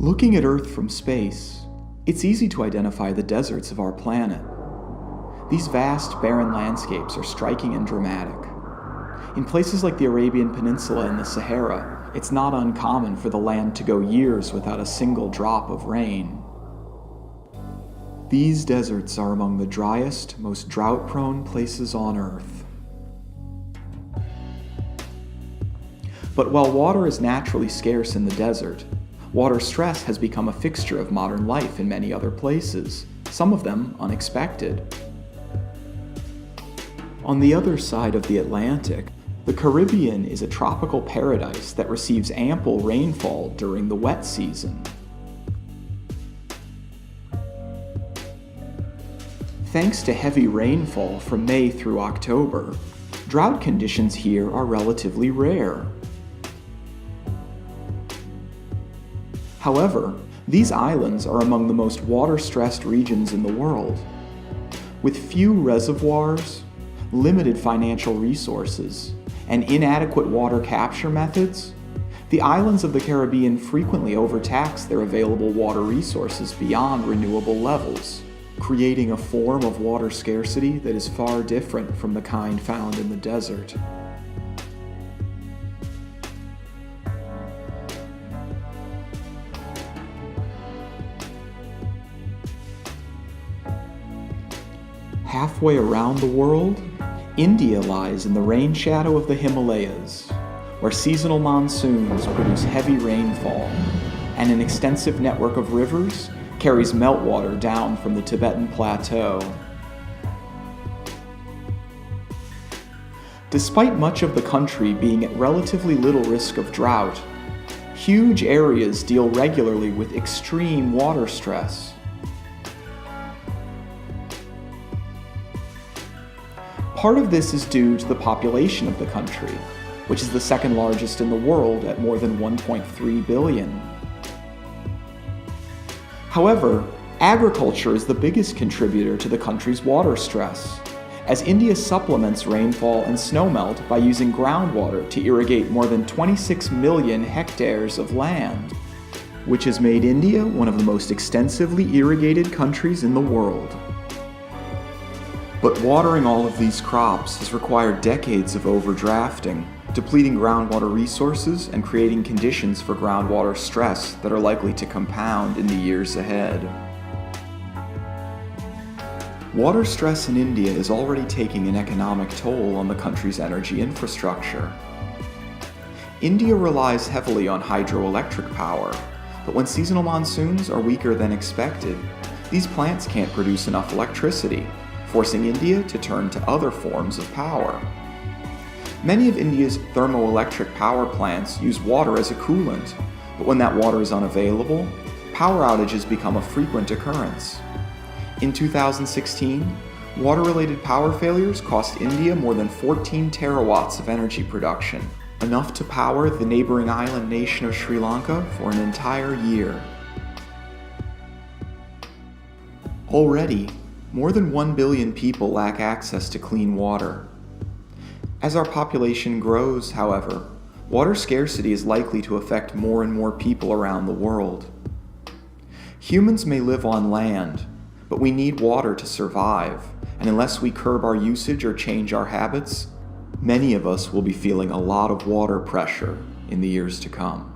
Looking at Earth from space, it's easy to identify the deserts of our planet. These vast, barren landscapes are striking and dramatic. In places like the Arabian Peninsula and the Sahara, it's not uncommon for the land to go years without a single drop of rain. These deserts are among the driest, most drought-prone places on Earth. But while water is naturally scarce in the desert, water stress has become a fixture of modern life in many other places, some of them unexpected. On the other side of the Atlantic, the Caribbean is a tropical paradise that receives ample rainfall during the wet season. Thanks to heavy rainfall from May through October, drought conditions here are relatively rare. However, these islands are among the most water-stressed regions in the world. With few reservoirs, limited financial resources, and inadequate water capture methods, the islands of the Caribbean frequently overtax their available water resources beyond renewable levels, creating a form of water scarcity that is far different from the kind found in the desert. Halfway around the world, India lies in the rain shadow of the Himalayas, where seasonal monsoons produce heavy rainfall, and an extensive network of rivers carries meltwater down from the Tibetan Plateau. Despite much of the country being at relatively little risk of drought, huge areas deal regularly with extreme water stress. Part of this is due to the population of the country, which is the second largest in the world at more than 1.3 billion. However, agriculture is the biggest contributor to the country's water stress, as India supplements rainfall and snowmelt by using groundwater to irrigate more than 26 million hectares of land, which has made India one of the most extensively irrigated countries in the world. But watering all of these crops has required decades of overdrafting, depleting groundwater resources and creating conditions for groundwater stress that are likely to compound in the years ahead. Water stress in India is already taking an economic toll on the country's energy infrastructure. India relies heavily on hydroelectric power, but when seasonal monsoons are weaker than expected, these plants can't produce enough electricity, forcing India to turn to other forms of power. Many of India's thermoelectric power plants use water as a coolant, but when that water is unavailable, power outages become a frequent occurrence. In 2016, water-related power failures cost India more than 14 terawatts of energy production, enough to power the neighboring island nation of Sri Lanka for an entire year. Already, more than 1 billion people lack access to clean water. As our population grows, however, water scarcity is likely to affect more and more people around the world. Humans may live on land, but we need water to survive, and unless we curb our usage or change our habits, many of us will be feeling a lot of water pressure in the years to come.